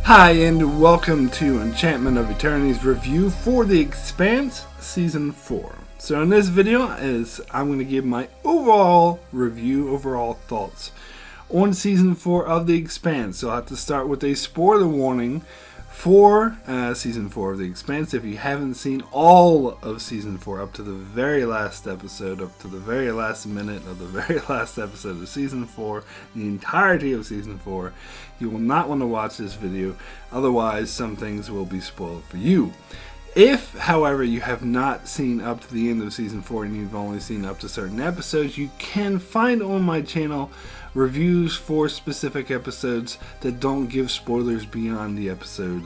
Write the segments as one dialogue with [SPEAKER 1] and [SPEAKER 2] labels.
[SPEAKER 1] Hi, and welcome to Enchantment of Eternity's review for The Expanse Season 4. So in this video I'm going to give my overall review, overall thoughts on Season 4 of The Expanse. So I'll have to start with a spoiler warning for Season 4 of The Expanse. If you haven't seen all of Season 4 up to the very last episode, up to the very last minute of the very last episode of Season 4, the entirety of Season 4, you will not want to watch this video, otherwise some things will be spoiled for you. If, however, you have not seen up to the end of Season 4 and you've only seen up to certain episodes, you can find on my channel reviews for specific episodes that don't give spoilers beyond the episode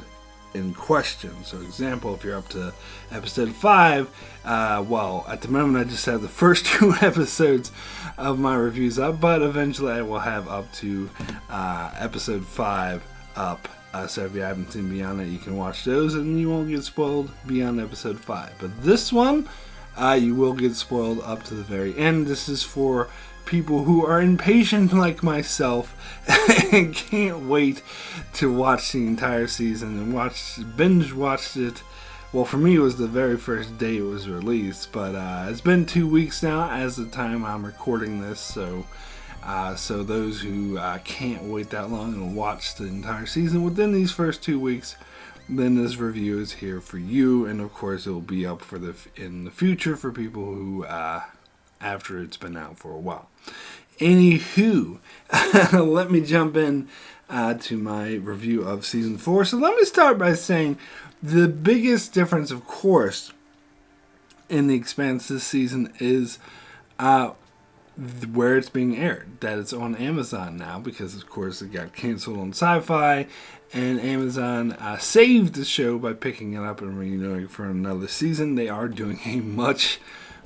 [SPEAKER 1] in question. So, for example, if you're up to episode 5, well, at the moment I just have the first 2 episodes of my reviews up, but eventually I will have up to episode 5 up. So if you haven't seen beyond that, you can watch those and you won't get spoiled beyond episode 5. But this one, you will get spoiled up to the very end. This is for people who are impatient like myself and can't wait to watch the entire season and binge watched it. Well, for me it was the very first day it was released, but it's been 2 weeks now as the time I'm recording this, so those who can't wait that long and watch the entire season within these first 2 weeks, then this review is here for you, and of course it will be up in the future for people who after it's been out for a while. Anywho, let me jump in to my review of Season 4. So let me start by saying the biggest difference, of course, in The Expanse this season is where it's being aired. That it's on Amazon now, because of course it got canceled on Sci-Fi, and Amazon saved the show by picking it up and renewing it for another season. They are doing a much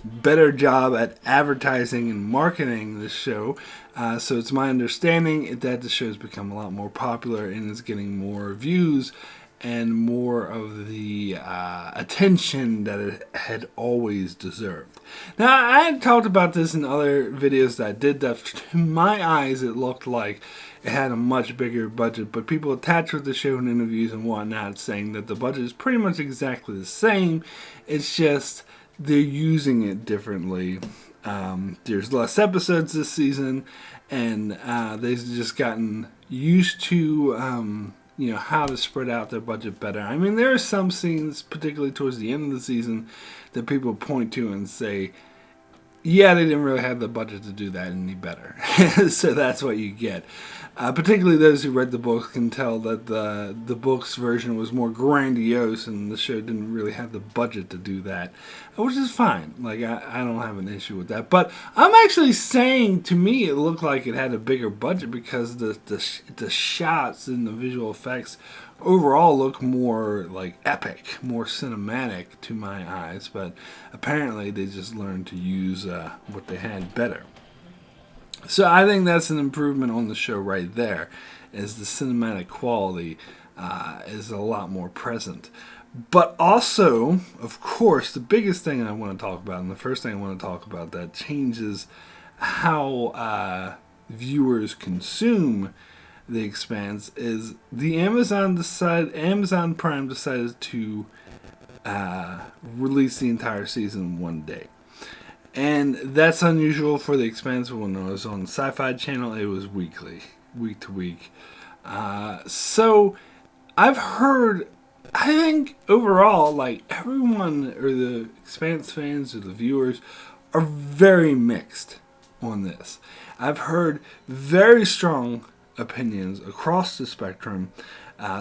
[SPEAKER 1] better job at advertising and marketing this show, so it's my understanding that the show's become a lot more popular and is getting more views and more of the attention that it had always deserved. Now, I had talked about this in other videos that I did, that to my eyes it looked like it had a much bigger budget, but people attached with the show in interviews and whatnot saying that the budget is pretty much exactly the same. It's just they're using it differently. There's less episodes this season, and they've just gotten used to how to spread out their budget better. I mean, there are some scenes, particularly towards the end of the season, that people point to and say, yeah, they didn't really have the budget to do that any better. So that's what you get. Particularly those who read the books can tell that the book's version was more grandiose and the show didn't really have the budget to do that, which is fine. Like, I don't have an issue with that. But I'm actually saying, to me, it looked like it had a bigger budget because the shots and the visual effects overall look more like epic, more cinematic to my eyes, but apparently they just learned to use what they had better. So I think that's an improvement on the show right there, is the cinematic quality is a lot more present. But also, of course, the biggest thing I want to talk about, and the first thing I want to talk about that changes how viewers consume The Expanse, is the Amazon Prime decided to release the entire season in one day. And that's unusual for The Expanse. When it was on the Sci-Fi channel, it was weekly, week to week. So I've heard, I think overall, like, everyone, or the Expanse fans or the viewers, are very mixed on this. I've heard very strong opinions across the spectrum,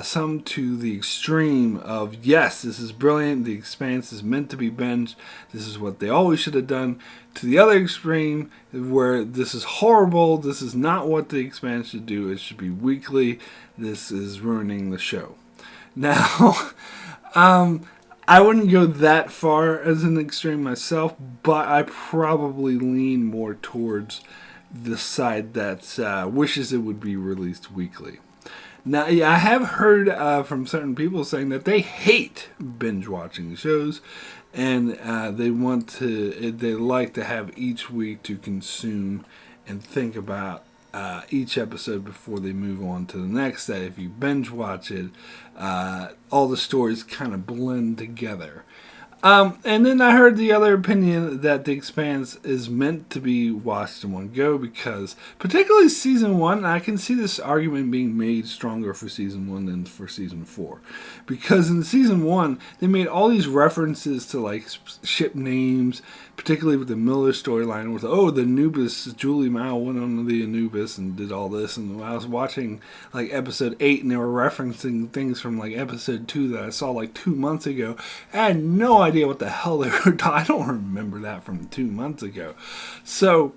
[SPEAKER 1] some to the extreme of, yes, this is brilliant, The Expanse is meant to be binged, this is what they always should have done, to the other extreme where this is horrible, this is not what The Expanse should do, it should be weekly, this is ruining the show. Now, I wouldn't go that far as an extreme myself, but I probably lean more towards the side that wishes it would be released weekly. Now, yeah, I have heard from certain people saying that they hate binge watching shows, and they like to have each week to consume and think about each episode before they move on to the next. That if you binge watch it, all the stories kind of blend together. And then I heard the other opinion that The Expanse is meant to be watched in one go because, particularly Season 1, I can see this argument being made stronger for Season 1 than for Season 4. Because in Season 1, they made all these references to, like, ship names, particularly with the Miller storyline, with, the Anubis, Julie Mao went on the Anubis and did all this. And I was watching, like, Episode 8, and they were referencing things from, like, Episode 2 that I saw, like, 2 months ago. I had no idea what the hell they were doing. I don't remember that from 2 months ago. So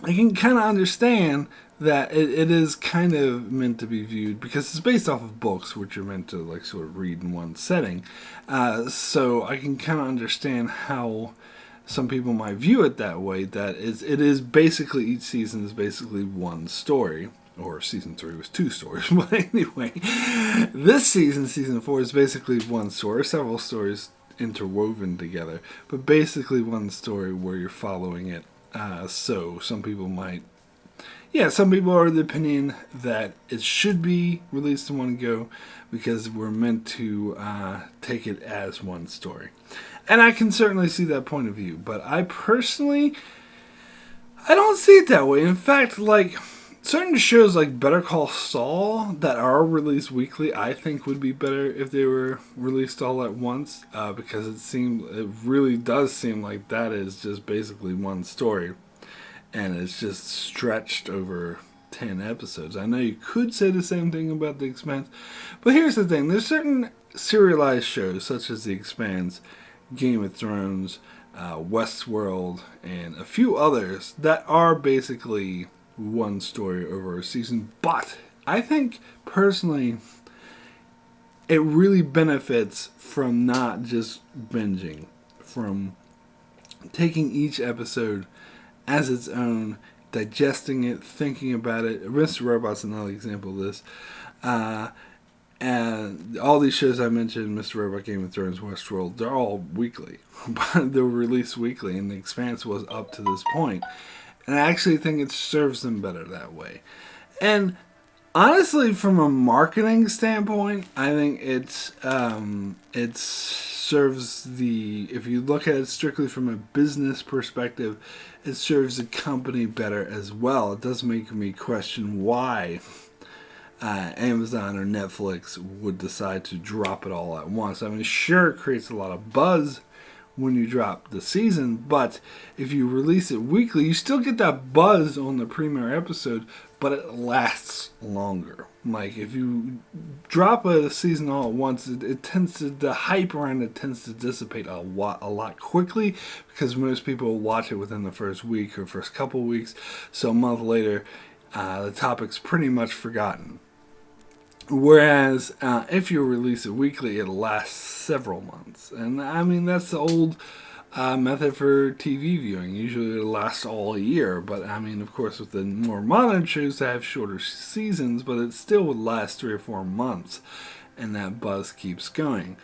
[SPEAKER 1] I can kind of understand that it is kind of meant to be viewed because it's based off of books, which you're meant to like sort of read in one setting. So I can kind of understand how some people might view it that way. That it is basically, each season is basically one story. Or Season 3 was 2 stories. But anyway, this season, Season 4, is basically one story. Several stories interwoven together, but basically one story where you're following it. So some people are of the opinion that it should be released in one go because we're meant to take it as one story. And I can certainly see that point of view, but I personally, I don't see it that way. In fact, like, certain shows like Better Call Saul that are released weekly, I think would be better if they were released all at once, because it really does seem like that is just basically one story, and it's just stretched over 10 episodes. I know you could say the same thing about The Expanse, but here's the thing. There's certain serialized shows, such as The Expanse, Game of Thrones, Westworld, and a few others that are basically one story over a season. But I think personally it really benefits from not just binging, from taking each episode as its own, digesting it, thinking about it. Mr. Robot's another example of this. And all these shows I mentioned, Mr. Robot, Game of Thrones, Westworld, they're all weekly. They're released weekly, and The Expanse was up to this point. And I actually think it serves them better that way. And honestly, from a marketing standpoint, I think it serves if you look at it strictly from a business perspective, it serves the company better as well. It does make me question why Amazon or Netflix would decide to drop it all at once. I mean, sure, it creates a lot of buzz when you drop the season, but if you release it weekly, you still get that buzz on the premiere episode, but it lasts longer. Like, if you drop a season all at once, the hype around it tends to dissipate a lot quickly, because most people watch it within the first week or first couple weeks, so a month later, the topic's pretty much forgotten. Whereas if you release it weekly, it lasts several months. And I mean, that's the old method for TV viewing. Usually it lasts all a year. But I mean, of course, with the more modern shows, they have shorter seasons, but it still would last 3 or 4 months. And that buzz keeps going.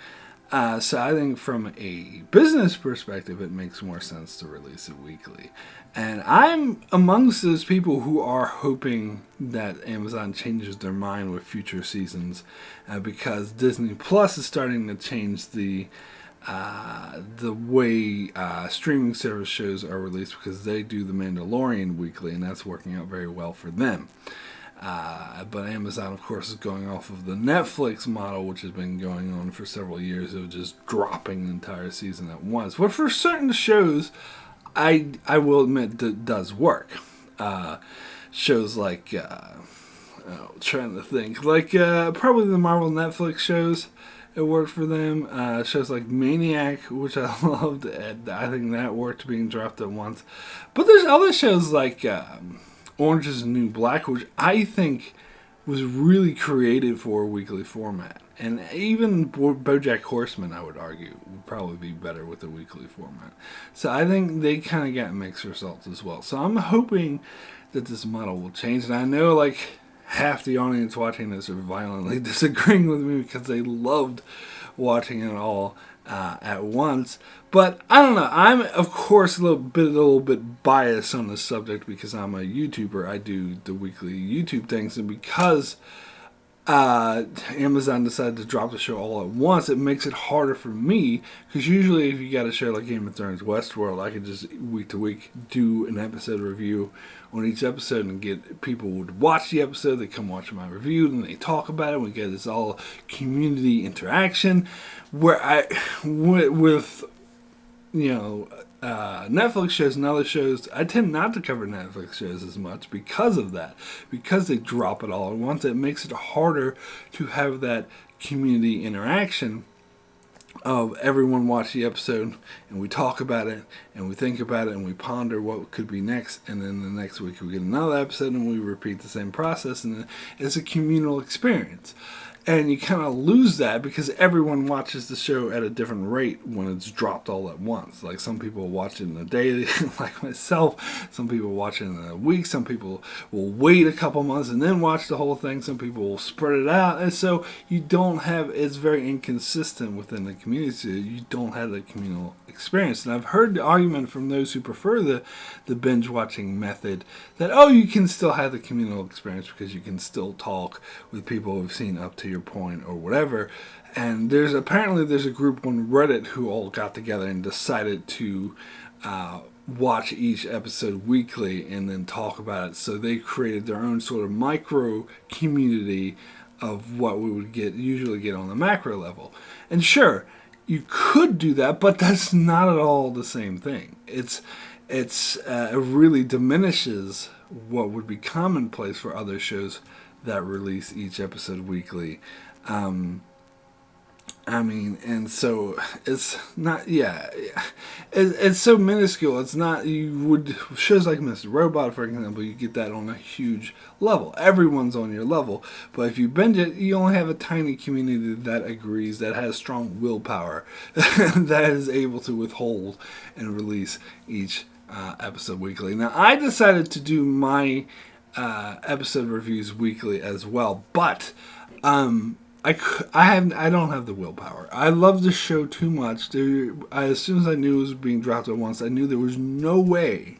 [SPEAKER 1] So I think from a business perspective, it makes more sense to release it weekly. And I'm amongst those people who are hoping that Amazon changes their mind with future seasons, because Disney Plus is starting to change the way streaming service shows are released, because they do The Mandalorian weekly, and that's working out very well for them. But Amazon, of course, is going off of the Netflix model, which has been going on for several years, of just dropping the entire season at once. But for certain shows, I will admit that does work. Shows like, trying to think, like probably the Marvel Netflix shows, it worked for them. Shows like Maniac, which I loved, and I think that worked being dropped at once. But there's other shows like Orange is the New Black, which I think was really created for a weekly format. And even BoJack Horseman, I would argue, would probably be better with a weekly format. So I think they kind of got mixed results as well. So I'm hoping that this model will change. And I know, like, half the audience watching this are violently disagreeing with me because they loved watching it all at once. But I don't know. I'm, of course, a little bit biased on this subject because I'm a YouTuber. I do the weekly YouTube things, and because Amazon decided to drop the show all at once, it makes it harder for me, because usually if you got a show like Game of Thrones, Westworld, I could just week to week do an episode review on each episode and get people would watch the episode, they come watch my review, and they talk about it, we get this all community interaction, where with Netflix shows and other shows, I tend not to cover Netflix shows as much because of that. Because they drop it all at once, it makes it harder to have that community interaction of everyone watch the episode and we talk about it and we think about it and we ponder what could be next, and then the next week we get another episode and we repeat the same process, and it's a communal experience. And you kind of lose that because everyone watches the show at a different rate when it's dropped all at once. Like, some people watch it in a day, like myself. Some people watch it in a week. Some people will wait a couple months and then watch the whole thing. Some people will spread it out. And so you don't have, it's very inconsistent within the community. You don't have the communal experience. And I've heard the argument from those who prefer the binge watching method that, you can still have the communal experience because you can still talk with people who've seen up to your point or whatever. And there's a group on Reddit who all got together and decided to watch each episode weekly and then talk about it. So they created their own sort of micro community of what we would usually get on the macro level. And sure, you could do that, but that's not at all the same thing. It really diminishes what would be commonplace for other shows that release each episode weekly. And so it's not, it's so minuscule. It's not, shows like Mr. Robot, for example, you get that on a huge level. Everyone's on your level. But if you binge it, you only have a tiny community that agrees, that has strong willpower, that is able to withhold and release each episode weekly. Now, I decided to do my episode reviews weekly as well, but I don't have the willpower. I love the show too much. As soon as I knew it was being dropped at once, I knew there was no way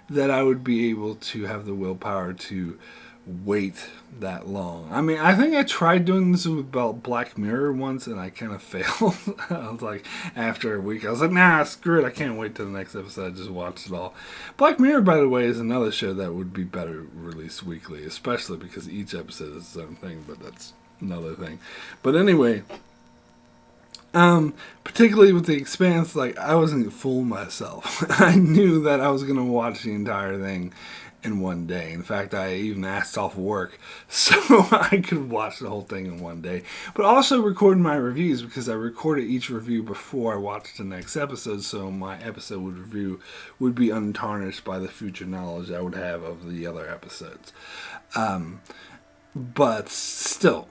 [SPEAKER 1] that I would be able to have the willpower to wait that long. I mean, I think I tried doing this with Black Mirror once, and I kind of failed. I was like, after a week, I was like, nah, screw it, I can't wait till the next episode. I just watched it all. Black Mirror, by the way, is another show that would be better released weekly, especially because each episode is its own thing, but that's another thing. But anyway, particularly with The Expanse, like, I wasn't fooling myself. I knew that I was going to watch the entire thing in one day. In fact, I even asked off work so I could watch the whole thing in one day. But also recorded my reviews, because I recorded each review before I watched the next episode, so my episode review would be untarnished by the future knowledge I would have of the other episodes. But still,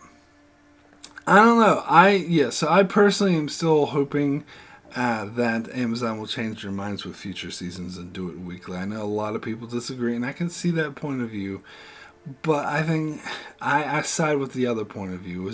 [SPEAKER 1] I don't know. So I personally am still hoping that Amazon will change their minds with future seasons and do it weekly. I know a lot of people disagree, and I can see that point of view, but I think I side with the other point of view.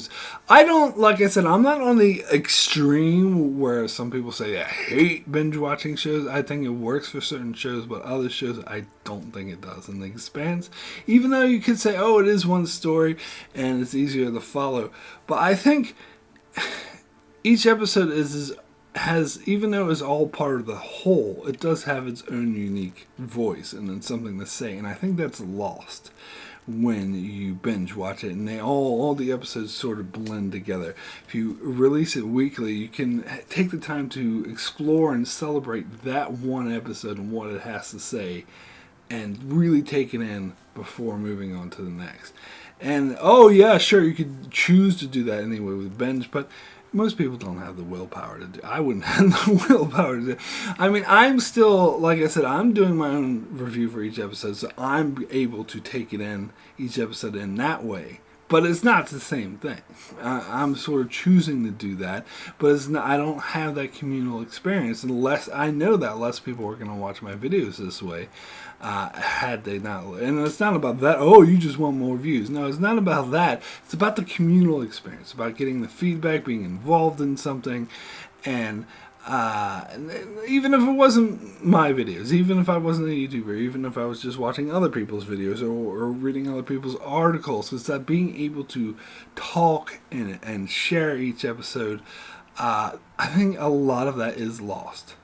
[SPEAKER 1] Like I said, I'm not on the extreme where some people say I hate binge watching shows. I think it works for certain shows, but other shows I don't think it does. And The Expanse, even though you could say, it is one story and it's easier to follow, but I think each episode even though it's all part of the whole, it does have its own unique voice and then something to say, and I think that's lost when you binge watch it, and all the episodes sort of blend together. If you release it weekly, you can take the time to explore and celebrate that one episode and what it has to say, and really take it in before moving on to the next. And sure, you could choose to do that anyway with binge, but most people don't have the willpower to do. I wouldn't have the willpower to do. I mean, I'm still, like I said, I'm doing my own review for each episode, so I'm able to take it in, each episode in that way, But it's not the same thing. I'm sort of choosing to do that, but it's not, I don't have that communal experience unless I know that less people are going to watch my videos this way. Had they not, and it's not about that. Oh, you just want more views. No, it's not about that. It's about the communal experience, about getting the feedback, being involved in something, and even if it wasn't my videos, even if I wasn't a YouTuber, even if I was just watching other people's videos or reading other people's articles, it's that being able to talk and share each episode. I think a lot of that is lost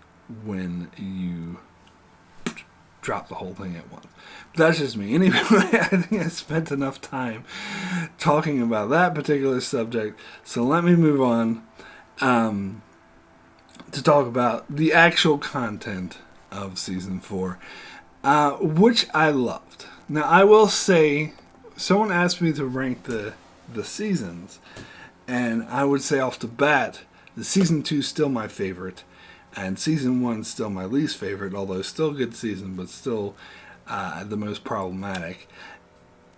[SPEAKER 1] when you drop the whole thing at once. That's just me. Anyway, I think I spent enough time talking about that particular subject, so let me move on to talk about the actual content of Season 4, which I loved. Now, I will say, someone asked me to rank the seasons, and I would say off the bat, the Season 2 is still my favorite, and Season 1 is still my least favorite, although still a good season, but still the most problematic.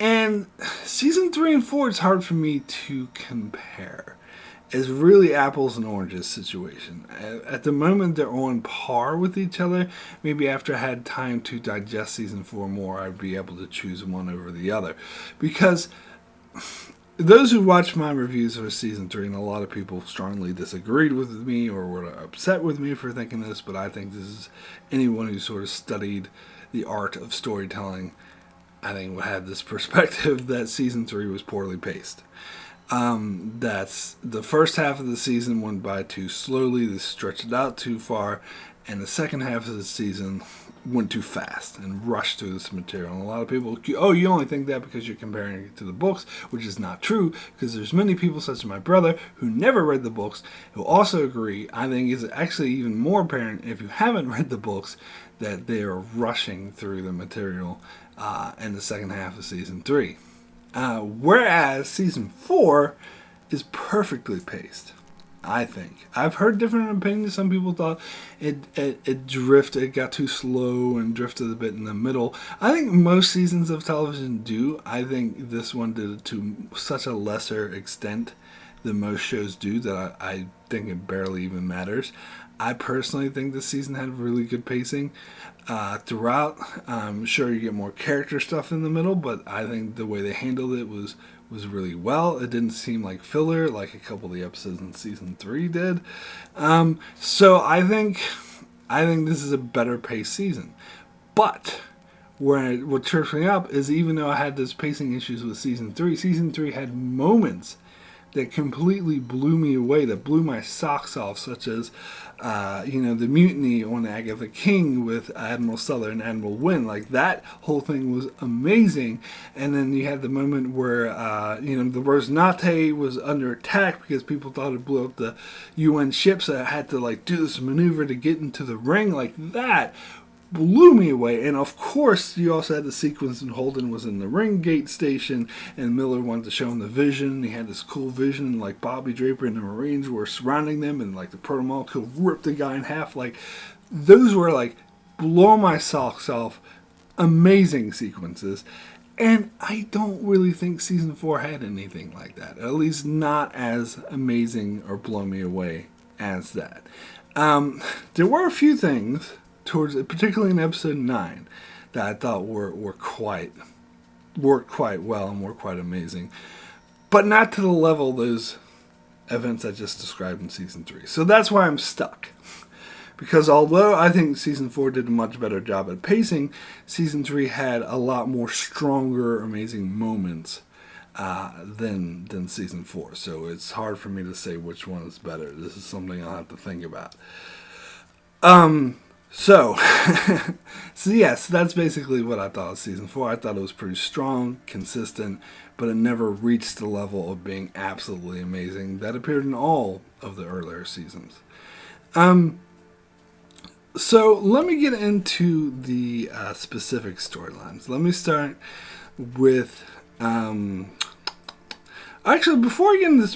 [SPEAKER 1] And Season 3 and 4, it's hard for me to compare. It's really apples and oranges situation. At the moment, they're on par with each other. Maybe after I had time to digest Season 4 more, I'd be able to choose one over the other. Because those who watched my reviews for Season 3, and a lot of people strongly disagreed with me or were upset with me for thinking this, but I think this is anyone who sort of studied the art of storytelling, I think would have this perspective that Season 3 was poorly paced. That's the first half of the season went by too slowly, they stretched it out too far, and the second half of the season went too fast and rushed through this material. And a lot of people, oh, you only think that because you're comparing it to the books, which is not true, because there's many people, such as my brother, who never read the books, who also agree. I think it's actually even more apparent if you haven't read the books that they are rushing through the material in the second half of Season 3. Whereas Season 4 is perfectly paced, I think. I've heard different opinions. Some people thought it drifted, it got too slow and drifted a bit in the middle. I think most seasons of television do. I think this one did it to such a lesser extent than most shows do that I think it barely even matters. I personally think this season had really good pacing throughout. I'm sure you get more character stuff in the middle, but I think the way they handled it was really well. It didn't seem like filler like a couple of the episodes in Season 3 did. So I think this is a better paced season. But what trips me up is even though I had those pacing issues with Season 3 had moments that completely blew me away, that blew my socks off, such as, the mutiny on Agatha King with Admiral Suller and Admiral Wynn. Like, that whole thing was amazing. And then you had the moment where, the Rosnate was under attack because people thought it blew up the UN ships that had to, do this maneuver to get into the ring. Like, that blew me away. And of course, you also had the sequence when Holden was in the ring gate station and Miller wanted to show him the vision. He had this cool vision, like Bobby Draper and the Marines were surrounding them, and the protomolecule ripped the guy in half. Those were blow my socks off, amazing sequences. And I don't really think Season 4 had anything like that, at least not as amazing or blow me away as that. There were a few things particularly in episode 9, that I thought worked quite well and were quite amazing, but not to the level of those events I just described in Season 3. So that's why I'm stuck. Because although I think Season 4 did a much better job at pacing, Season 3 had a lot more stronger, amazing moments than Season 4. So it's hard for me to say which one is better. This is something I'll have to think about. So yes, that's basically what I thought of Season 4. I thought it was pretty strong, consistent, but it never reached the level of being absolutely amazing that appeared in all of the earlier seasons. So let me get into the specific storylines. Let me start with... Actually, before I get into the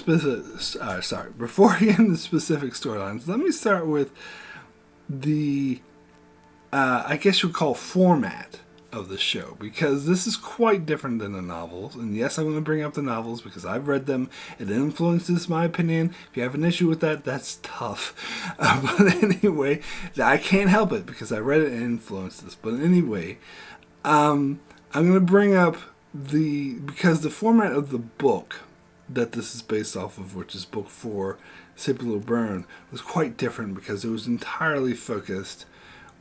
[SPEAKER 1] specific storylines, let me start with the, I guess you would call format of the show, because this is quite different than the novels. And yes, I'm going to bring up the novels because I've read them. It influences my opinion. If you have an issue with that, that's tough. But anyway, I can't help it because I read it and influenced this. But anyway, I'm going to bring up because the format of the book that this is based off of, which is book 4, Sleepy Little Burn, was quite different because it was entirely focused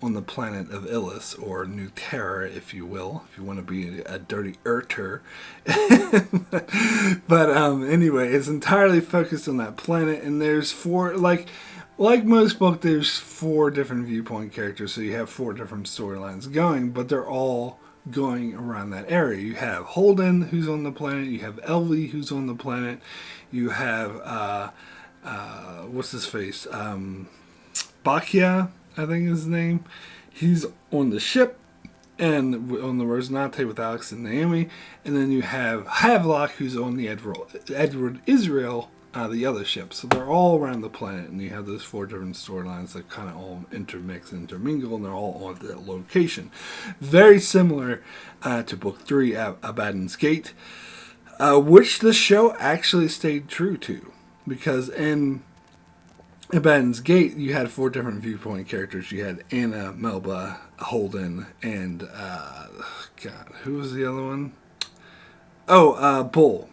[SPEAKER 1] on the planet of Illis, or New Terra, if you will, if you want to be a dirty Urter. But anyway, it's entirely focused on that planet, and there's 4, like most books, there's 4 different viewpoint characters, so you have 4 different storylines going, but they're all going around that area. You have Holden, who's on the planet, you have Elvie, who's on the planet, you have, what's his face, Bakia, I think is his name. He's on the ship and on the Rosinante with Alex and Naomi. And then you have Havelock, who's on the Edward Israel, the other ship. So they're all around the planet, and you have those 4 different storylines that kind of all intermix, intermingle, and they're all on that location. Very similar to Book 3, Abaddon's Gate, which the show actually stayed true to. Because in Abaddon's Gate, you had 4 different viewpoint characters. You had Anna, Melba, Holden, and God, who was the other one? Bull.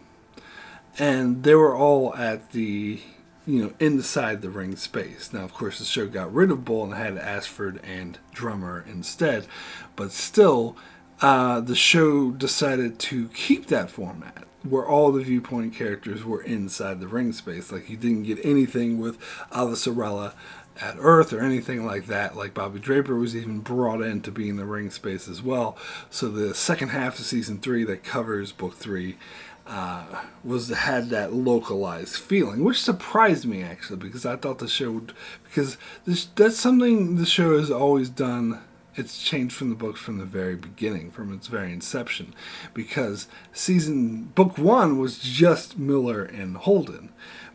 [SPEAKER 1] And they were all at the, inside the ring space. Now, of course, the show got rid of Bull and had Ashford and Drummer instead. But still, the show decided to keep that format, where all the viewpoint characters were inside the ring space. Like, you didn't get anything with Avasarala at Earth or anything like that. Like, Bobby Draper was even brought in to be in the ring space as well. So the second half of season 3 that covers book 3 had that localized feeling, which surprised me actually, because I thought the show would, because that's something the show has always done. It's changed from the books from the very beginning, from its very inception, because book 1 was just Miller and Holden,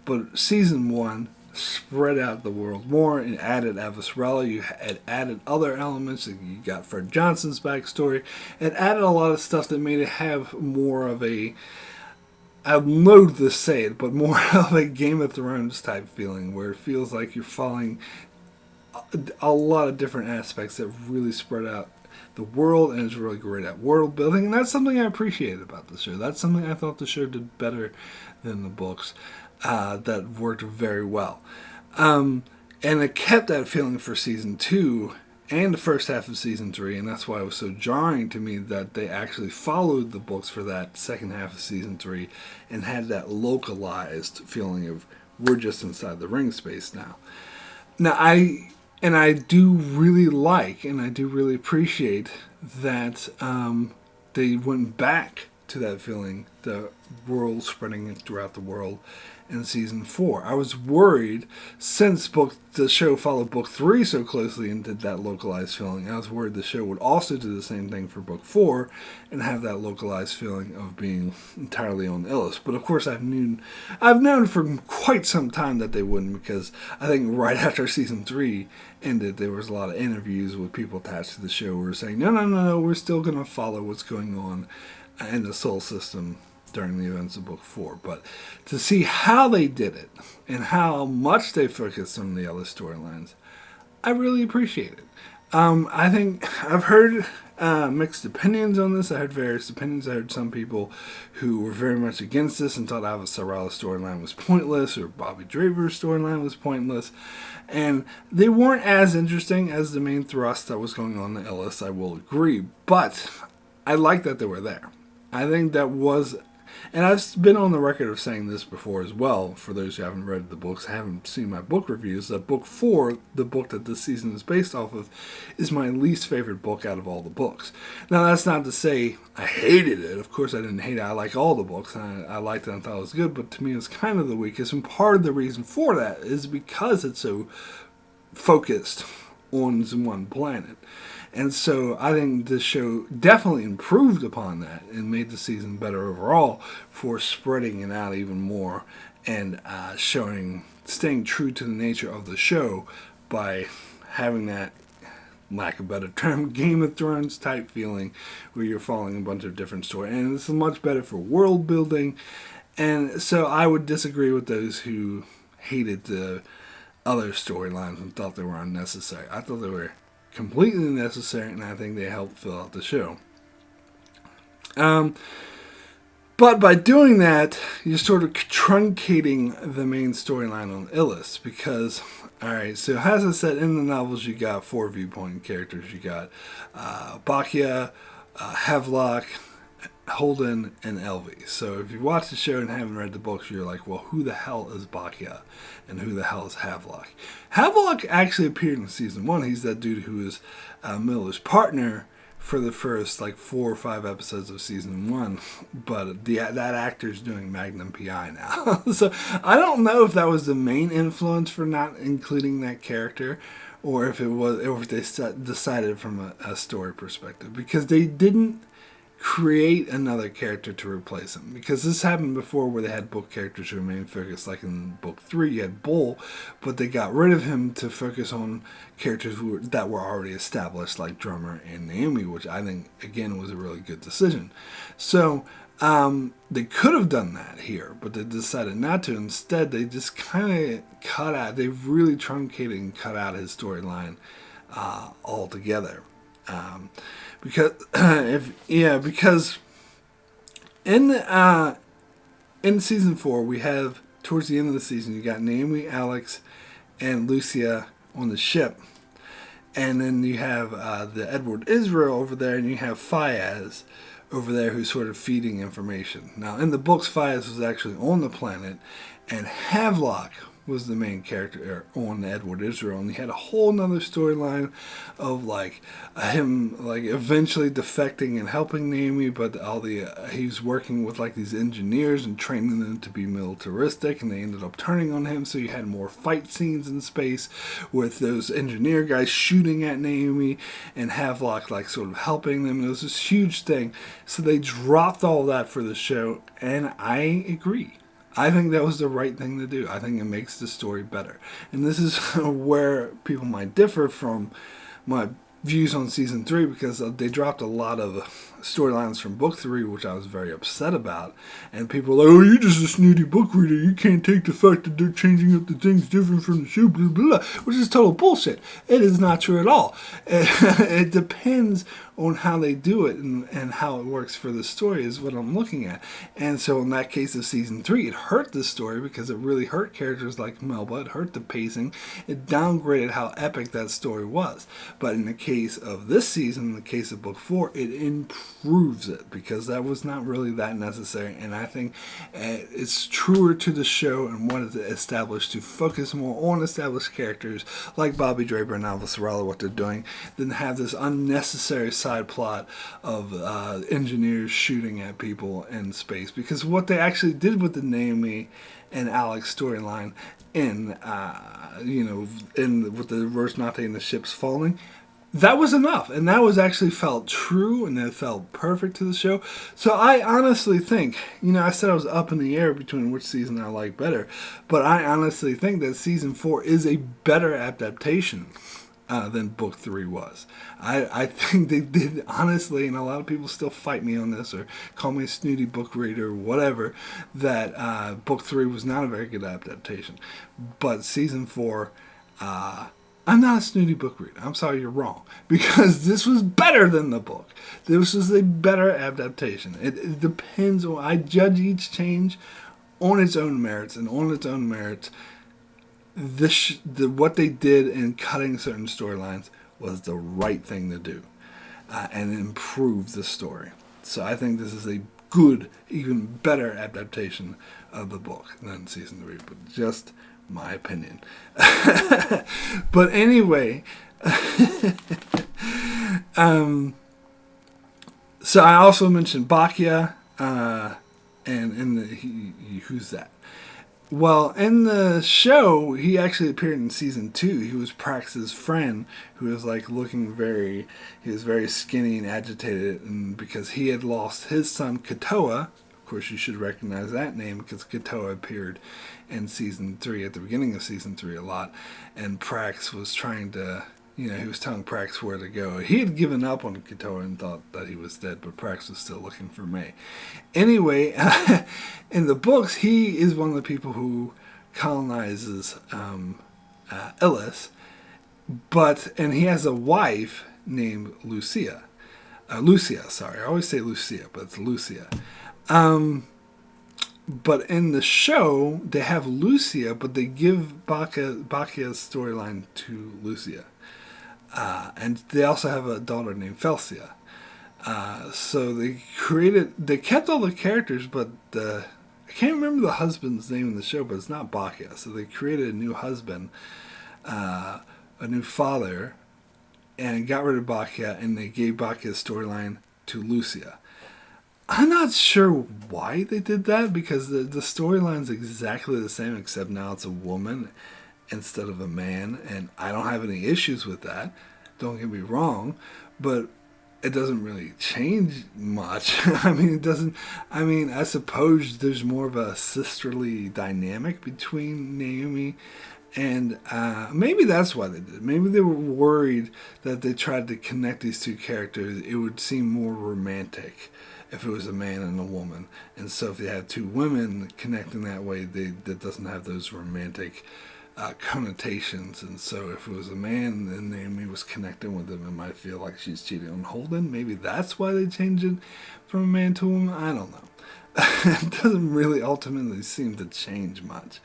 [SPEAKER 1] but season 1 spread out the world more and added Avasarala. You had added other elements. You got Fred Johnson's backstory. It added a lot of stuff that made it have more of a, I loathe to say it, but more of a Game of Thrones type feeling, where it feels like you're following a lot of different aspects that really spread out the world, and is really great at world building, and that's something I appreciated about the show. That's something I thought the show did better than the books, that worked very well. And it kept that feeling for season 2 and the first half of season 3, and that's why it was so jarring to me that they actually followed the books for that second half of season 3 and had that localized feeling of, we're just inside the ring space now. Now, I do really like, and I do really appreciate that they went back to that feeling, the world spreading throughout the world, in season 4. I was worried, since the show followed book 3 so closely and did that localized feeling, I was worried the show would also do the same thing for book 4 and have that localized feeling of being entirely on Illis. But of course, I've known for quite some time that they wouldn't, because I think right after season 3 ended, there was a lot of interviews with people attached to the show who were saying, no, we're still going to follow what's going on in the Sol system during the events of book 4. But to see how they did it and how much they focused on the other storylines, I really appreciate it. I think I've heard mixed opinions on this. I heard various opinions. I heard some people who were very much against this and thought Avasarala's storyline was pointless, or Bobby Draper's storyline was pointless, and they weren't as interesting as the main thrust that was going on in Illis, I will agree, but I like that they were there. I think that was, and I've been on the record of saying this before as well, for those who haven't read the books, haven't seen my book reviews, that book 4, the book that this season is based off of, is my least favorite book out of all the books. Now, that's not to say I hated it. Of course I didn't hate it. I like all the books, and I liked it and thought it was good, but to me it's kind of the weakest, and part of the reason for that is because it's so focused on one planet. And so I think this show definitely improved upon that and made the season better overall for spreading it out even more and staying true to the nature of the show by having that lack of a better term, Game of Thrones type feeling where you're following a bunch of different stories. And this is much better for world building. And so I would disagree with those who hated the other storylines and thought they were unnecessary. I thought they were completely necessary, and I think they helped fill out the show. But by doing that, you're sort of truncating the main storyline on Illis because, alright, so as I said, in the novels you got 4 viewpoint characters. You got Bakia, Havelock, Holden, and Elvie. So if you watch the show and haven't read the books, you're like, well, who the hell is Bakia? And who the hell is Havelock? Havelock actually appeared in season 1. He's that dude who is Miller's partner for the first 4 or 5 episodes of season 1, but that actor's doing Magnum PI now. So I don't know if that was the main influence for not including that character, or if it was, or if they decided from a story perspective, because they didn't create another character to replace him, because this happened before where they had book characters who remained focused, like in book 3 you had Bull, but they got rid of him to focus on characters that were already established, like Drummer and Naomi, which I think again was a really good decision. So they could have done that here, but they decided not to. Instead, they just kind of they really truncated and cut out his storyline altogether. Because in season 4 we have, towards the end of the season, you got Naomi, Alex, and Lucia on the ship, and then you have the Edward Israel over there, and you have Fayez over there who's sort of feeding information. Now in the books, Fayez was actually on the planet, and Havelock was the main character on Edward Israel, and he had a whole nother storyline of him eventually defecting and helping Naomi, but he was working with these engineers and training them to be militaristic, and they ended up turning on him. So you had more fight scenes in space with those engineer guys shooting at Naomi and Havelock sort of helping them. It was this huge thing. So they dropped all that for the show, and I agree. I think that was the right thing to do. I think it makes the story better. And this is where people might differ from my views on season 3, because they dropped a lot of storylines from book 3, which I was very upset about. And people were like, oh, you're just a snooty book reader. You can't take the fact that they're changing up the things different from the show, blah, blah, blah, which is total bullshit. It is not true at all. It depends on how they do it and how it works for the story is what I'm looking at. And so in that case of season 3, it hurt the story because it really hurt characters like Melba. It hurt the pacing. It downgraded how epic that story was. But in the case of this season, in the case of book 4, it improves it, because that was not really that necessary. And I think it's truer to the show and what is established to focus more on established characters like Bobby Draper and Alva Sorella, what they're doing, than have this unnecessary side plot of engineers shooting at people in space. Because what they actually did with the Naomi and Alex storyline with the Rosenate and the ships falling, that was enough, and that was actually felt true, and it felt perfect to the show. So I honestly think, I said I was up in the air between which season I like better, but I honestly think that season 4 is a better adaptation than book 3 was. I think they did, honestly, and a lot of people still fight me on this or call me a snooty book reader or whatever, that book 3 was not a very good adaptation. But season 4, I'm not a snooty book reader. I'm sorry, you're wrong. Because this was better than the book. This was a better adaptation. It depends on, I judge each change on its own merits, and on its own merits, what they did in cutting certain storylines was the right thing to do, and it improved the story. So I think this is a good, even better adaptation of the book than season 3, but just my opinion. But anyway, so I also mentioned Bakia, and who's that? Well, in the show, he actually appeared in season 2. He was Prax's friend, who was he was very skinny and agitated, and because he had lost his son Katoa. Of course, you should recognize that name because Katoa appeared in season 3, at the beginning of season 3 a lot, and Prax was trying to, he was telling Prax where to go. He had given up on Katoa and thought that he was dead, but Prax was still looking for May. Anyway, in the books, he is one of the people who colonizes Illis, and he has a wife named Lucia. Lucia, sorry. I always say Lucia, but it's Lucia. But in the show, they have Lucia, but they give Bacchia's storyline to Lucia. And they also have a daughter named Felsia. So they kept all the characters, but I can't remember the husband's name in the show, but it's not Bacchia. So they created a new husband, a new father, and got rid of Bacchia, and they gave Bacchia's storyline to Lucia. I'm not sure why they did that, because the storyline's exactly the same, except now it's a woman instead of a man, and I don't have any issues with that. Don't get me wrong, but it doesn't really change much. I suppose there's more of a sisterly dynamic between Naomi and maybe that's why they did it. Maybe they were worried that they tried to connect these two characters. It would seem more romantic if it was a man and a woman. And so if they had two women connecting that way, that doesn't have those romantic connotations. And so if it was a man and Naomi was connecting with him, it might feel like she's cheating on Holden. Maybe that's why they changed it from a man to a woman. I don't know. It doesn't really ultimately seem to change much.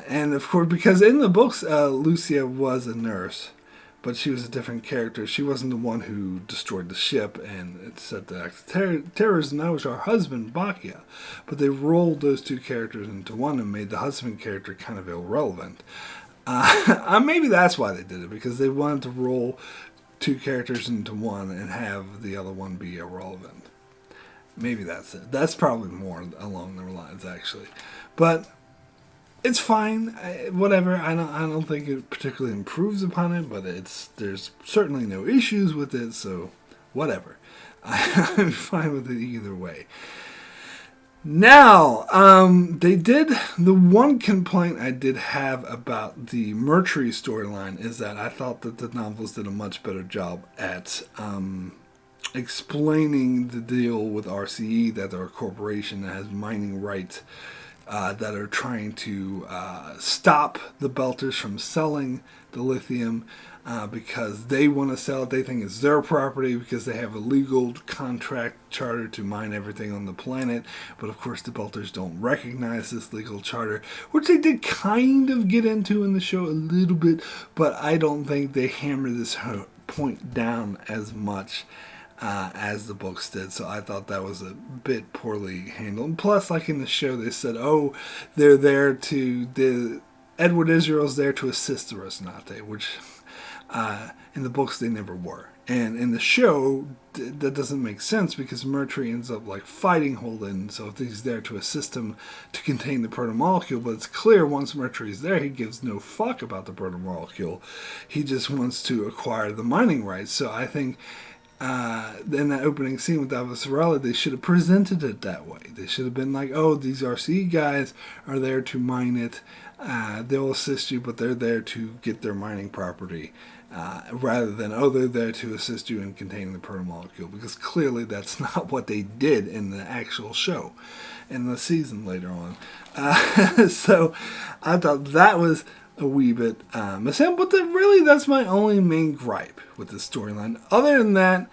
[SPEAKER 1] And of course, because in the books, Lucia was a nurse, but she was a different character. She wasn't the one who destroyed the ship and it set the act of terrorism. That was her husband, Bacchia. But they rolled those two characters into one and made the husband character kind of irrelevant. Maybe that's why they did it, because they wanted to roll two characters into one and have the other one be irrelevant. Maybe that's it. That's probably more along their lines, actually. But it's fine. Whatever. I don't think it particularly improves upon it, but there's certainly no issues with it, so whatever. I'm fine with it either way. Now, the one complaint I did have about the Mercury storyline is that I thought that the novels did a much better job at explaining the deal with RCE, that they're a corporation that has mining rights that are trying to stop the Belters from selling the lithium because they want to sell it. They think it's their property because they have a legal contract charter to mine everything on the planet. But of course the Belters don't recognize this legal charter, which they did kind of get into in the show a little bit, but I don't think they hammered this point down as much as the books did. So I thought that was a bit poorly handled. And plus, like in the show, they said, they're there Edward Israel's there to assist the Rocinante, which in the books they never were. And in the show, that doesn't make sense because Mercury ends up fighting Holden. So if he's there to assist him to contain the protomolecule, but it's clear once Mercury's there, he gives no fuck about the protomolecule. He just wants to acquire the mining rights. So I think in that opening scene with Davos Varela, they should have presented it that way. They should have been like, these RCE guys are there to mine it. They'll assist you, but they're there to get their mining property. Rather than, they're there to assist you in containing the protomolecule. Because clearly that's not what they did in the actual show, in the season later on. So I thought that was a wee bit missing, but really that's my only main gripe with the storyline. Other than that,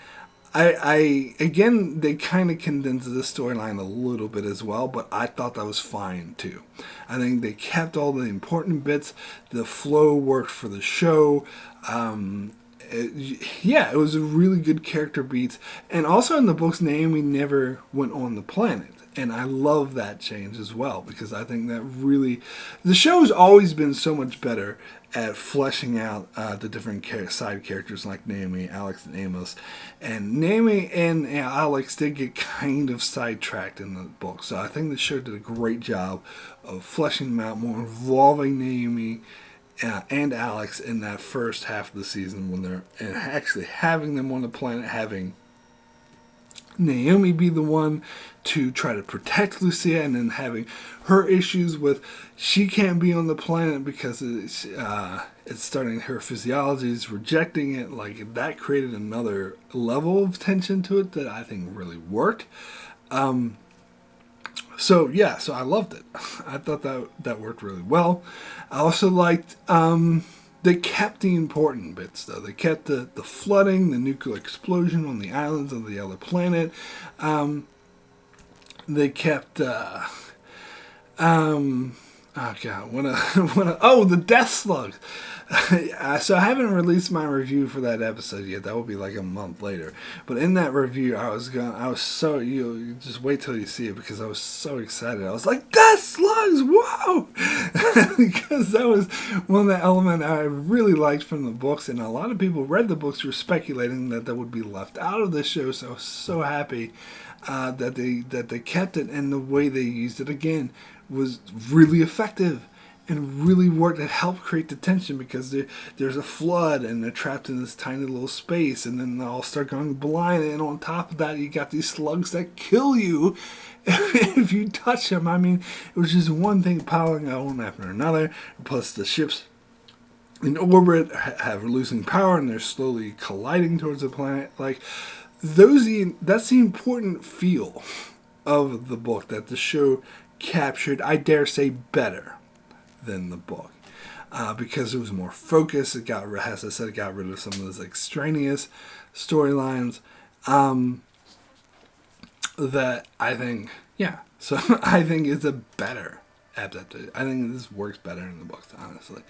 [SPEAKER 1] I again, they kind of condensed the storyline a little bit as well, but I thought that was fine too. I think they kept all the important bits. The flow worked for the show. It was a really good character beats. And also in the books, Naomi never went on the planet. And I love that change as well, because I think that really, the show's always been so much better at fleshing out the different side characters like Naomi, Alex, and Amos. And Naomi and Alex did get kind of sidetracked in the book. So I think the show did a great job of fleshing them out more, involving Naomi and Alex in that first half of the season when they're actually having them on the planet, having Naomi be the one to try to protect Lucia, and then having her issues with she can't be on the planet because it's starting, her physiology is rejecting it. Like, that created another level of tension to it that I think really worked. So I loved it. I thought that worked really well. I also liked they kept the important bits, though. They kept the flooding, the nuclear explosion on the islands of the other planet. They kept oh god, the Death Slug. So I haven't released my review for that episode yet. That will be like a month later. But in that review, you just wait till you see it, because I was so excited. I was like, Death Slugs, whoa! Because that was one of the elements I really liked from the books, and a lot of people read the books were speculating that would be left out of the show. So I was so happy that they kept it, and the way they used it again was really effective and really worked. It helped create the tension, because there's a flood and they're trapped in this tiny little space, and then they all start going blind, and on top of that you got these slugs that kill you if you touch them. I mean, it was just one thing piling on after another, plus the ships in orbit have losing power and they're slowly colliding towards the planet. Like, that's the important feel of the book that the show captured, I dare say, better than the book, because it was more focused. It got rid of some of those extraneous storylines that I think, so I think it's a better adaptation. I think this works better in the books, honestly.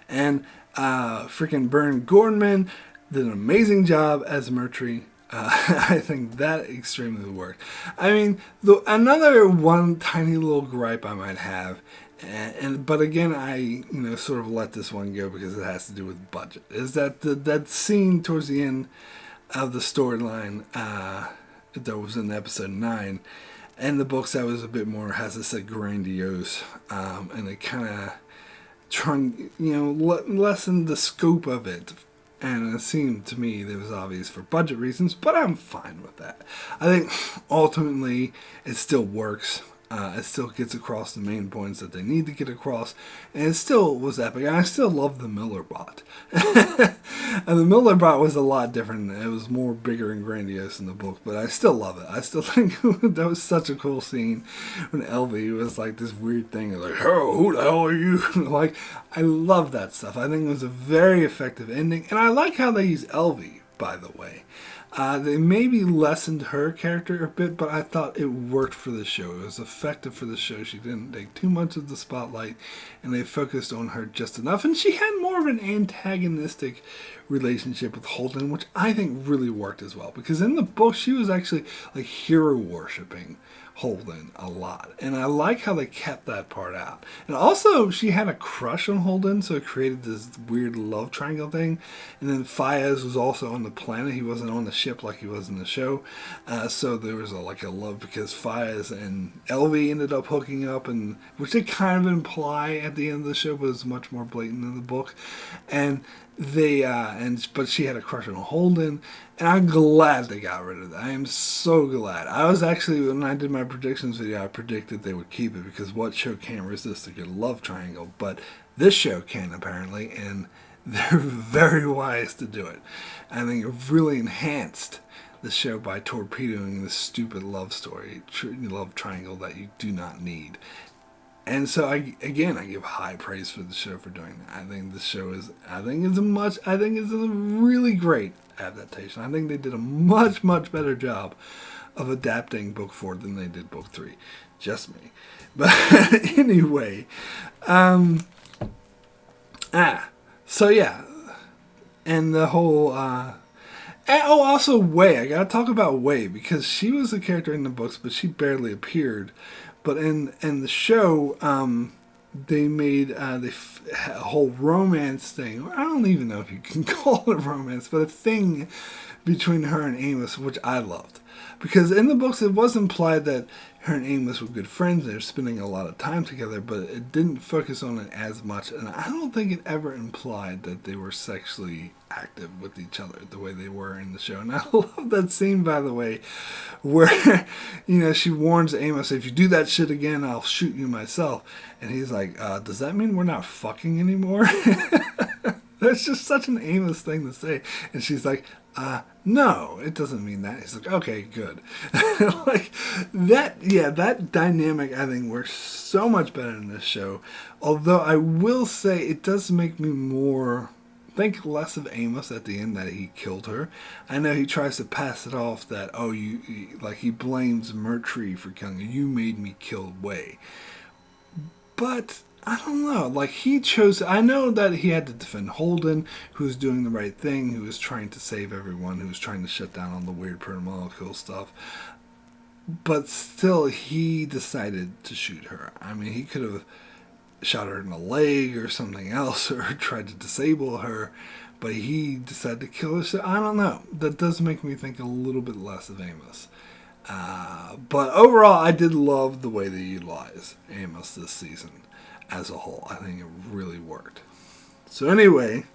[SPEAKER 1] And freaking Bern Gorman did an amazing job as Mercury. I think that extremely worked. I mean, another one tiny little gripe I might have, but again, I sort of let this one go because it has to do with budget, is that that scene towards the end of the storyline that was in episode 9, and the books that was a bit more, has this grandiose, and it kind of lessened the scope of it. And it seemed to me that it was obvious for budget reasons, but I'm fine with that. I think ultimately it still works. It still gets across the main points that they need to get across, and it still was epic. And I still love the Miller bot. And the Miller bot was a lot different. It was more bigger and grandiose in the book, but I still love it. I still think that was such a cool scene when Elvie was like this weird thing, like, "Oh, who the hell are you?" Like, I love that stuff. I think it was a very effective ending, and I like how they use Elvie, by the way. They maybe lessened her character a bit, but I thought it worked for the show. It was effective for the show. She didn't take too much of the spotlight, and they focused on her just enough. And she had more of an antagonistic relationship with Holden, which I think really worked as well. Because in the book, she was actually like hero worshipping Holden a lot, and I like how they kept that part out. And also, she had a crush on Holden, so it created this weird love triangle thing. And then Faiz was also on the planet; he wasn't on the ship like he was in the show. So there was a love, because Faiz and Elvie ended up hooking up, and which they kind of imply at the end of the show, but it's much more blatant in the book. And but she had a crush on Holden, and I'm glad they got rid of that. I am so glad. I was actually, when I did my predictions video, I predicted they would keep it, because what show can't resist a good love triangle? But this show can, apparently, and they're very wise to do it. I think it really enhanced the show by torpedoing this stupid love triangle that you do not need. And so I give high praise for the show for doing that. I think it's a really great adaptation. I think they did a much, much better job of adapting book 4 than they did book 3. Just me. But anyway, so yeah. And the whole also Wei. I gotta talk about Wei, because she was a character in the books, but she barely appeared. But in the show, they made a whole romance thing. I don't even know if you can call it a romance, but a thing between her and Amos, which I loved. Because in the books it was implied that her and Amos were good friends. They're spending a lot of time together, but it didn't focus on it as much. And I don't think it ever implied that they were sexually active with each other the way they were in the show. And I love that scene, by the way, where, she warns Amos, if you do that shit again, I'll shoot you myself. And he's like, does that mean we're not fucking anymore? That's just such an Amos thing to say. And she's like, no, it doesn't mean that. He's like, okay, good. Like, that dynamic, I think, works so much better in this show. Although I will say it does make me think less of Amos at the end that he killed her. I know he tries to pass it off that, he blames Murtry for killing her. You made me kill Way. But I don't know. Like, he chose... I know that he had to defend Holden, who was doing the right thing, who was trying to save everyone, who was trying to shut down all the weird proto-molecule stuff. But still, he decided to shoot her. I mean, he could have shot her in the leg or something else, or tried to disable her, but he decided to kill her. So I don't know. That does make me think a little bit less of Amos. But overall, I did love the way they utilized Amos this season. As a whole, I think it really worked. So anyway,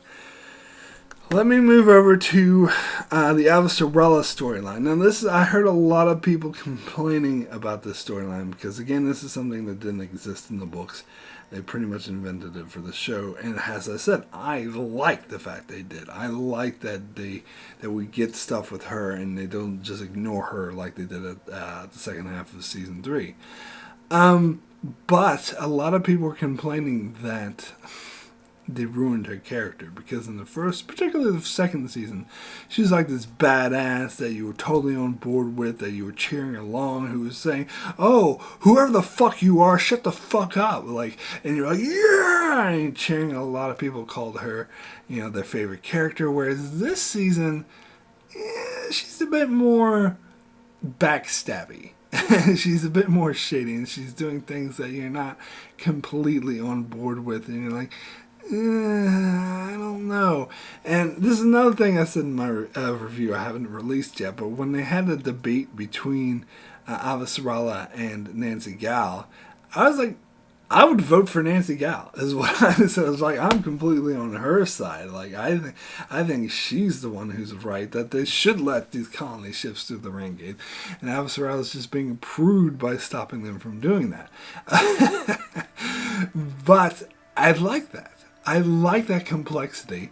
[SPEAKER 1] let me move over to the Avasarala storyline. Now I heard a lot of people complaining about this storyline because, again, this is something that didn't exist in the books. They pretty much invented it for the show, and as I said, I like the fact they did. I like that we get stuff with her and they don't just ignore her like they did at the second half of season 3. But a lot of people were complaining that they ruined her character because in the first, particularly the second season, she was like this badass that you were totally on board with, that you were cheering along, who was saying, "Oh, whoever the fuck you are, shut the fuck up!" And you're like, "Yeah!" And cheering. A lot of people called her, their favorite character. Whereas this season, she's a bit more backstabby. She's a bit more shady, and she's doing things that you're not completely on board with, and you're like, I don't know. And this is another thing I said in my review I haven't released yet, but when they had a debate between Avasarala and Nancy Gal, I was like, I would vote for Nancy Gal, is what I said. I was like, I'm completely on her side. Like, I think she's the one who's right, that they should let these colony ships through the rain gate. And Avasarala is just being a prude by stopping them from doing that. But I like that. I like that complexity.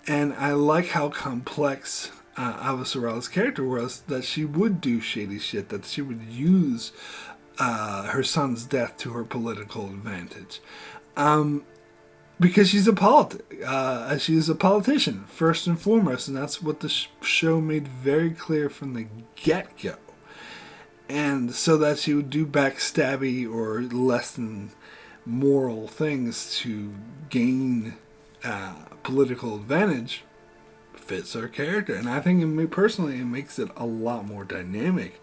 [SPEAKER 1] And I like how complex Avasarala's character was, that she would do shady shit, that she would use her son's death to her political advantage, because she's a politician first and foremost, and that's what the show made very clear from the get-go. And so that she would do backstabby or less than moral things to gain political advantage fits her character, and I think it makes it a lot more dynamic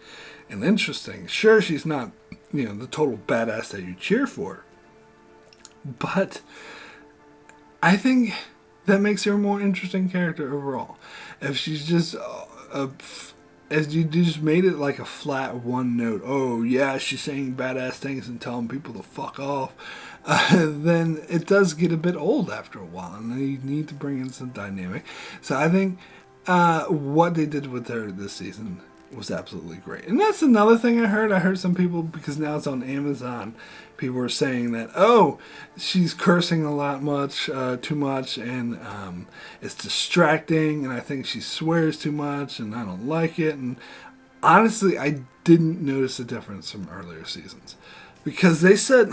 [SPEAKER 1] and interesting. Sure, she's not, the total badass that you cheer for, but I think that makes her a more interesting character overall. If she's just as you just made it like a flat one note, oh yeah, she's saying badass things and telling people to fuck off, then it does get a bit old after a while, and you need to bring in some dynamic. So I think what they did with her this season was absolutely great. And that's another thing I heard. I heard some people, because now it's on Amazon, people were saying that, oh, she's cursing a lot too much, and it's distracting, and I think she swears too much, and I don't like it. And honestly, I didn't notice a difference from earlier seasons, because they said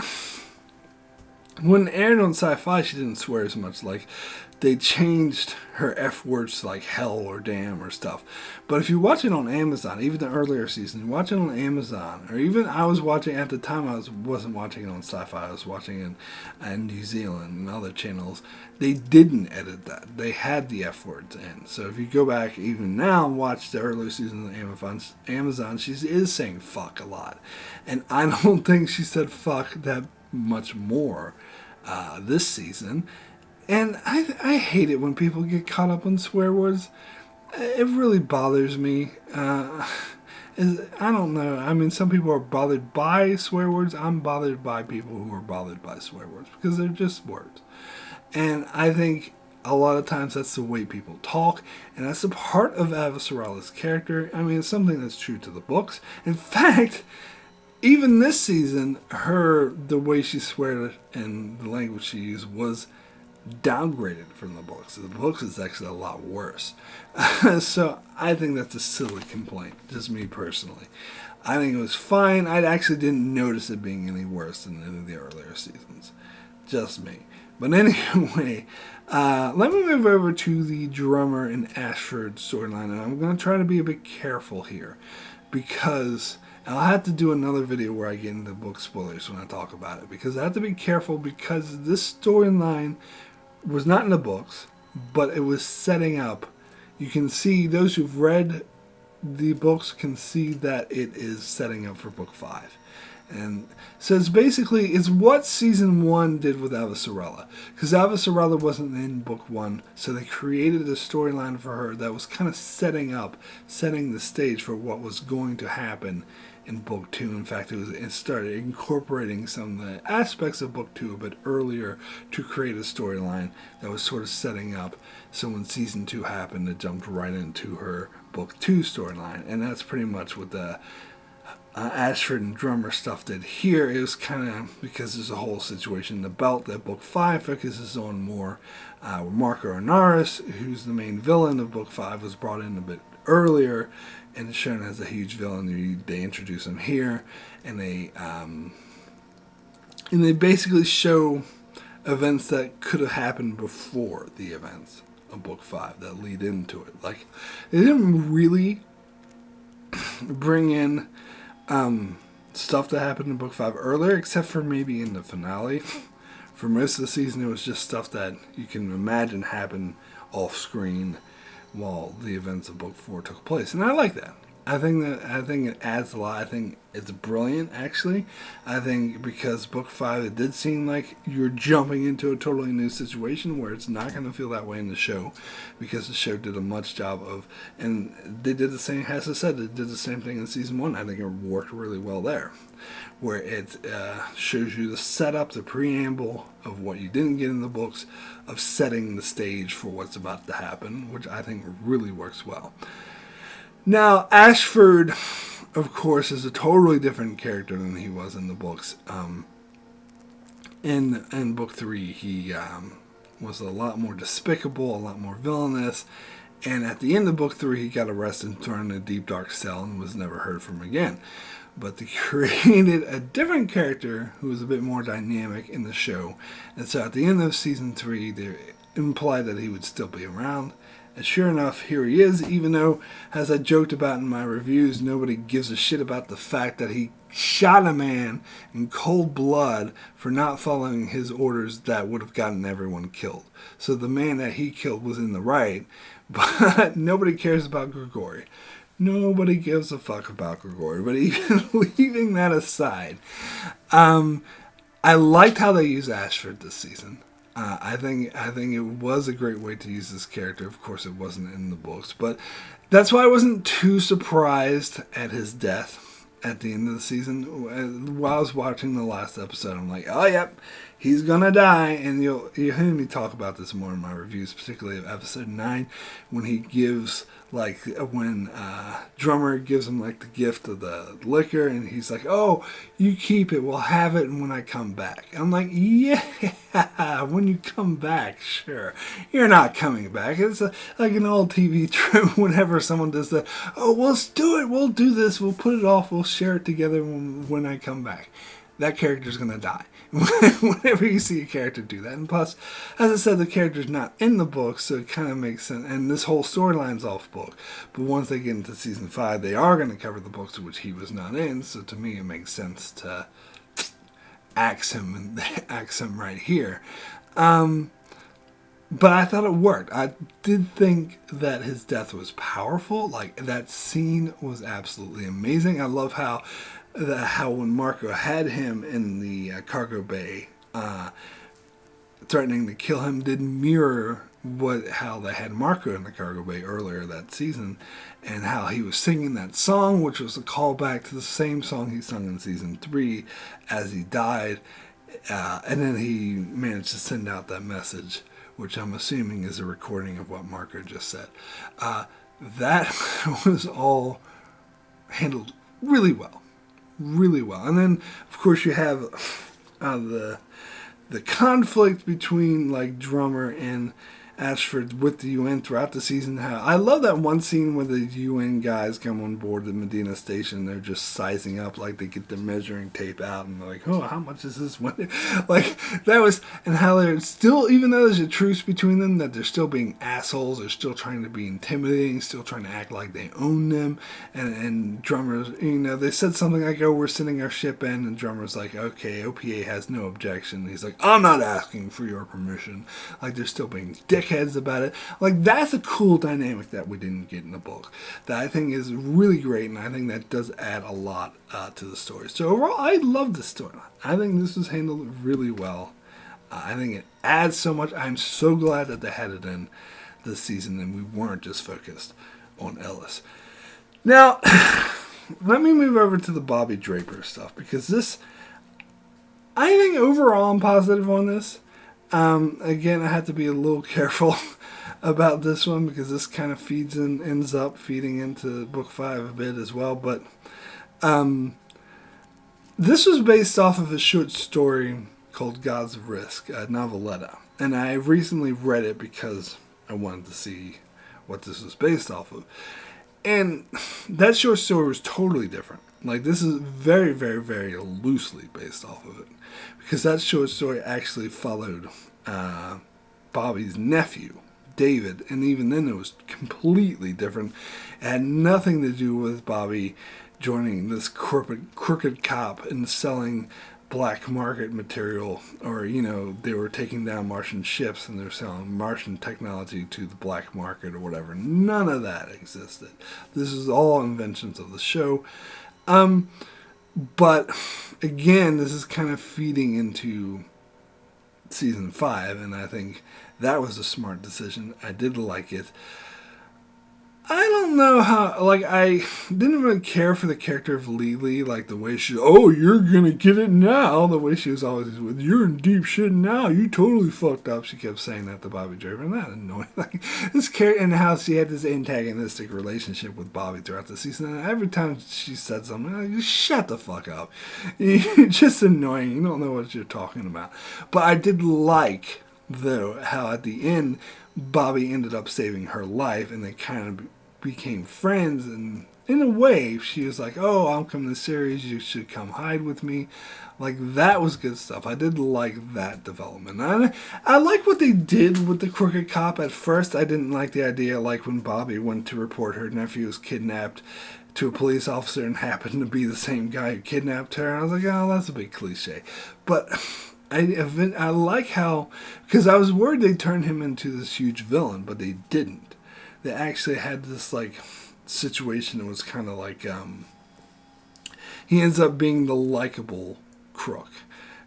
[SPEAKER 1] when it aired on Sci-Fi, she didn't swear as much. Like, they changed her F words to like hell or damn or stuff. But if you watch it on Amazon, even the earlier season, you watch it on Amazon, or even I was watching at the time, wasn't watching it on Sci-Fi, I was watching it in New Zealand and other channels. They didn't edit that. They had the F words in. So if you go back even now and watch the earlier season of Amazon, she is saying fuck a lot. And I don't think she said fuck that much more this season. And I hate it when people get caught up on swear words. It really bothers me. I don't know. I mean, some people are bothered by swear words. I'm bothered by people who are bothered by swear words because they're just words. And I think a lot of times that's the way people talk, and that's a part of Avasarala's character. I mean, it's something that's true to the books. In fact, even this season, the way she swears and the language she used was downgraded from the books. The books is actually a lot worse. So I think that's a silly complaint, just me personally. I think it was fine. I actually didn't notice it being any worse than any of the earlier seasons. Just me. But anyway, let me move over to the Drummer and Ashford storyline. And I'm going to try to be a bit careful here because I'll have to do another video where I get into book spoilers when I talk about it. Because I have to be careful because this storyline was not in the books, but it was setting up. You can see, those who've read the books can see that it is setting up for book 5. And so it's what season 1 did with Avasarala. Because Avasarala wasn't in book 1, so they created a storyline for her that was kind of setting the stage for what was going to happen in book 2. In fact, it started incorporating some of the aspects of book 2 a bit earlier to create a storyline that was sort of setting up. So when season 2 happened, it jumped right into her book 2 storyline. And that's pretty much what the Ashford and Drummer stuff did here. It was kind of because there's a whole situation in the belt that book 5 focuses on more. Marco Anaris, who's the main villain of book 5, was brought in a bit earlier and is shown as a huge villain. They introduce him here, and they basically show events that could have happened before the events of book 5 that lead into it. Like, they didn't really bring in stuff that happened in book 5 earlier, except for maybe in the finale. For most of the season, it was just stuff that you can imagine happened off screen while the events of book 4 took place, and I like that. I think it adds a lot. I think it's brilliant, actually. I think because book 5, it did seem like you're jumping into a totally new situation where it's not going to feel that way in the show, because the show did a much job of, and they did the same, as I said, they did the same thing in season 1. I think it worked really well there, where it shows you the setup, the preamble of what you didn't get in the books, of setting the stage for what's about to happen, which I think really works well. Now, Ashford, of course, is a totally different character than he was in the books. In book 3, he was a lot more despicable, a lot more villainous, and at the end of book 3, he got arrested and thrown in a deep, dark cell and was never heard from again. But they created a different character who was a bit more dynamic in the show, and so at the end of season 3, they implied that he would still be around. And sure enough, here he is, even though, as I joked about in my reviews, nobody gives a shit about the fact that he shot a man in cold blood for not following his orders that would have gotten everyone killed. So the man that he killed was in the right, but nobody cares about Grigori. Nobody gives a fuck about Grigori. But even leaving that aside, I liked how they used Ashford this season. I think it was a great way to use this character. Of course, it wasn't in the books, but that's why I wasn't too surprised at his death at the end of the season. While I was watching the last episode, I'm like, oh, yep, he's gonna die. And you'll hear me talk about this more in my reviews, particularly of episode 9, when he gives, like, when Drummer gives him, like, the gift of the liquor, and he's like, oh, you keep it, we'll have it when I come back. I'm like, yeah, when you come back, sure. You're not coming back. It's like an old TV trope whenever someone does that. Oh, well, let's do it, we'll do this, we'll put it off, we'll share it together when I come back. That character's going to die. Whenever you see a character do that. And plus, as I said, the character's not in the book, so it kind of makes sense. And this whole storyline's off book. But once they get into season 5, they are going to cover the books which he was not in. So to me, it makes sense to axe him right here. But I thought it worked. I did think that his death was powerful. Like, that scene was absolutely amazing. I love how when Marco had him in the cargo bay, threatening to kill him, did mirror how they had Marco in the cargo bay earlier that season, and how he was singing that song, which was a callback to the same song he sung in season 3 as he died, and then he managed to send out that message, which I'm assuming is a recording of what Marco just said. That was all handled really well. Really well. And then, of course, you have the conflict between, like, Drummer and Ashford with the UN throughout the season. I love that one scene where the UN guys come on board the Medina station. They're just sizing up, like they get the measuring tape out and they're like, oh, how much is this? Like, that was, and how they're still, even though there's a truce between them, that they're still being assholes. They're still trying to be intimidating, still trying to act like they own them. And Drummer's, they said something like, oh, we're sending our ship in. And Drummer's like, okay, OPA has no objection. And he's like, I'm not asking for your permission. Like, they're still being dickheads about it. Like, that's a cool dynamic that we didn't get in the book that I think is really great, and I think that does add a lot to the story. So overall, I love the storyline. I think this was handled really well. I think it adds so much. I'm so glad that they had it in this season and we weren't just focused on Ellis. Now, let me move over to the Bobby Draper stuff, because this, I think overall I'm positive on this. Again, I have to be a little careful about this one because this kind of ends up feeding into book 5 a bit as well. But this was based off of a short story called Gods of Risk, a noveletta. And I recently read it because I wanted to see what this was based off of. And that short story was totally different. Like, this is very, very, very loosely based off of it. Because that short story actually followed Bobby's nephew, David. And even then it was completely different. It had nothing to do with Bobby joining this crooked cop and selling black market material. Or, they were taking down Martian ships and they're selling Martian technology to the black market or whatever. None of that existed. This is all inventions of the show. But again, this is kind of feeding into season 5, and I think that was a smart decision. I did like it. I don't know how, like, I didn't really care for the character of Lily, like the way she, oh, you're gonna get it now, the way she was always with, you're in deep shit now, you totally fucked up. She kept saying that to Bobby Draper, and that annoying. Like, this character, and how she had this antagonistic relationship with Bobby throughout the season, and every time she said something, like, just shut the fuck up. You're just annoying, you don't know what you're talking about. But I did like, though, how at the end, Bobby ended up saving her life, and they kind of became friends, and in a way, she was like, oh, I'm coming to the series, you should come hide with me. Like, that was good stuff. I did like that development. I like what they did with the crooked cop. At first, I didn't like the idea, like when Bobby went to report her nephew was kidnapped to a police officer and happened to be the same guy who kidnapped her. I was like, oh, that's a big cliche. But I like how, because I was worried they turned him into this huge villain, but they didn't. They actually had this, like, situation that was kind of like, he ends up being the likable crook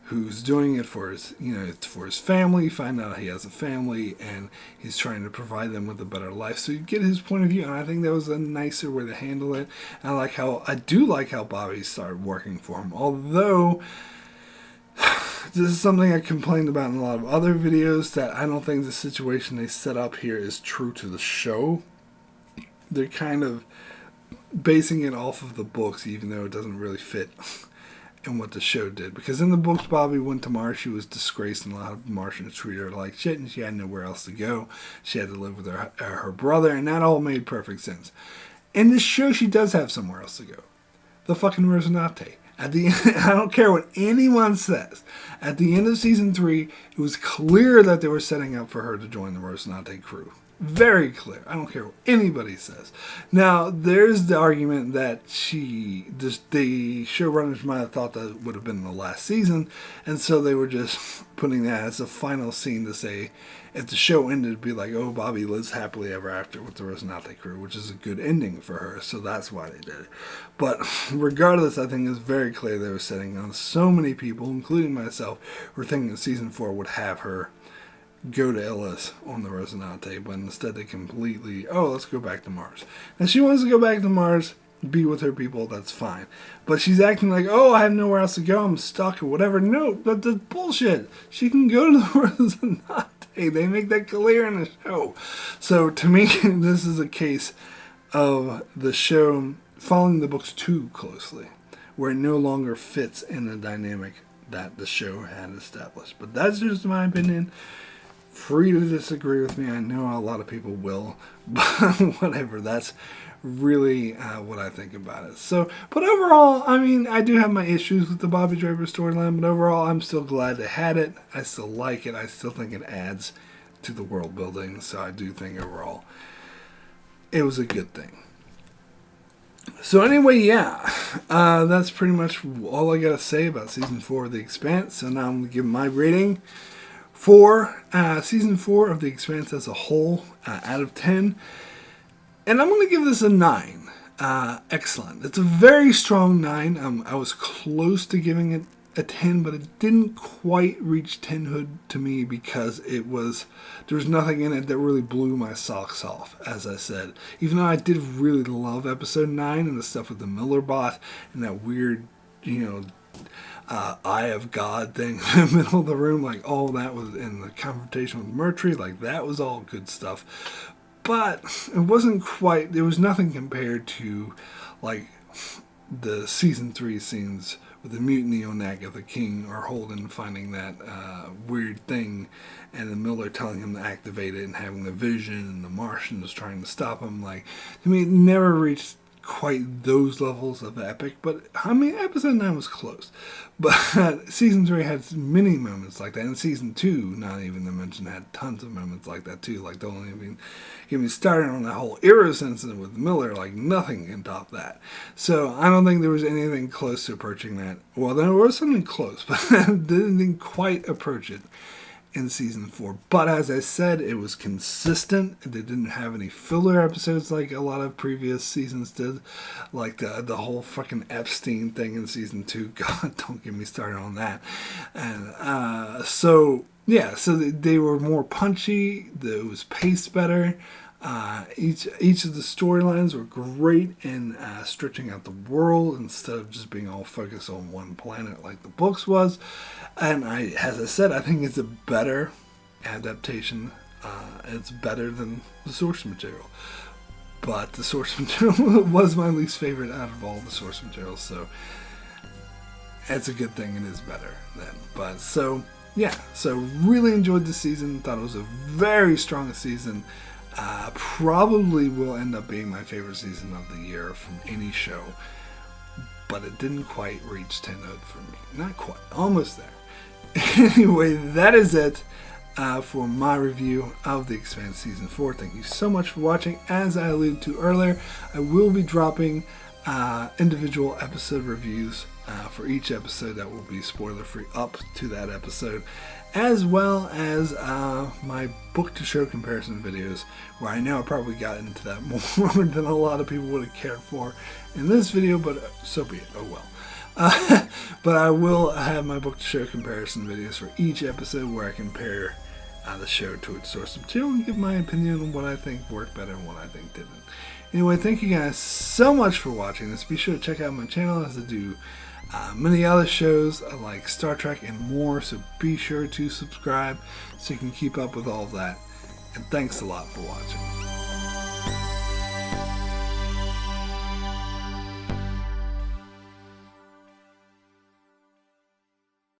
[SPEAKER 1] who's doing it for his, for his family. Find out he has a family, and he's trying to provide them with a better life. So you get his point of view, and I think that was a nicer way to handle it. And I do like how Bobby started working for him, although this is something I complained about in a lot of other videos, that I don't think the situation they set up here is true to the show. They're kind of basing it off of the books, even though it doesn't really fit in what the show did. Because in the books, Bobby went to Mars, she was disgraced, and a lot of Martians treated her like shit, and she had nowhere else to go. She had to live with her brother, and that all made perfect sense. In this show, she does have somewhere else to go. The fucking Rosinante. At the end, I don't care what anyone says. At the end of season 3, it was clear that they were setting up for her to join the Rosinante crew. Very clear. I don't care what anybody says. Now, there's the argument that the showrunners might have thought that would have been the last season, and so they were just putting that as a final scene to say, if the show ended, it'd be like, oh, Bobby lives happily ever after with the Rosinante crew, which is a good ending for her, so that's why they did it. But regardless, I think it's very clear they were setting on so many people, including myself, were thinking that season 4 would have her go to Ellis on the Rosinante, but instead they completely, let's go back to Mars. And she wants to go back to Mars, be with her people, that's fine. But she's acting like, I have nowhere else to go, I'm stuck or whatever. No, that's bullshit. She can go to the Rosinante. They make that clear in the show. So to me, this is a case of the show following the books too closely, where it no longer fits in the dynamic that the show had established. But that's just my opinion. Free to disagree with me. I know a lot of people will, but whatever. That's really what I think about it. So, but overall, I mean, I do have my issues with the Bobby Draper storyline, but overall, I'm still glad they had it. I still like it. I still think it adds to the world building. So I do think overall, it was a good thing. So anyway, that's pretty much all I got to say about Season 4 of The Expanse. So now I'm going to give my rating for Season 4 of The Expanse as a whole out of 10. And I'm going to give this a 9. Excellent. It's a very strong 9. I was close to giving it a 10, but it didn't quite reach 10hood to me because there was nothing in it that really blew my socks off, as I said. Even though I did really love episode 9 and the stuff with the Miller bot and that weird, Eye of God thing in the middle of the room, like all that was in the confrontation with Mercury, like that was all good stuff. But it wasn't quite, there was nothing compared to like the season 3 scenes with the mutiny on Agatha King or Holden finding that weird thing and the Miller telling him to activate it and having the vision and the Martians trying to stop him. Like, to me, it never reached quite those levels of epic, but I mean, episode 9 was close. But season 3 had many moments like that, and season 2, not even to mention, had tons of moments like that too. Like, don't even get me started on that whole Eros incident with Miller. Like, nothing can top that. So I don't think there was anything close to approaching that. Well, there was something close, but didn't quite approach it in season 4. But as I said, it was consistent. They didn't have any filler episodes like a lot of previous seasons did, like the whole fucking Epstein thing in season 2. God, don't get me started on that. And so they were more punchy. It was paced better. Each of the storylines were great in stretching out the world instead of just being all focused on one planet like the books was. And as I said, I think it's a better adaptation. It's better than the source material. But the source material was my least favorite out of all the source materials, so it's a good thing it is better then. But so really enjoyed the season. Thought it was a very strong season. Probably will end up being my favorite season of the year from any show, but it didn't quite reach 10hood for me. Not quite, almost there. Anyway, that is it for my review of The Expanse Season 4. Thank you so much for watching. As I alluded to earlier, I will be dropping individual episode reviews for each episode that will be spoiler-free up to that episode, as well as my book-to-show comparison videos, where I know I probably got into that more than a lot of people would have cared for in this video, but so be it. Oh well. But I will have my book-to-show comparison videos for each episode where I compare the show to its source material and give my opinion on what I think worked better and what I think didn't. Anyway, thank you guys so much for watching this. Be sure to check out my channel as I do many other shows like Star Trek and more, so be sure to subscribe so you can keep up with all of that. And thanks a lot for watching.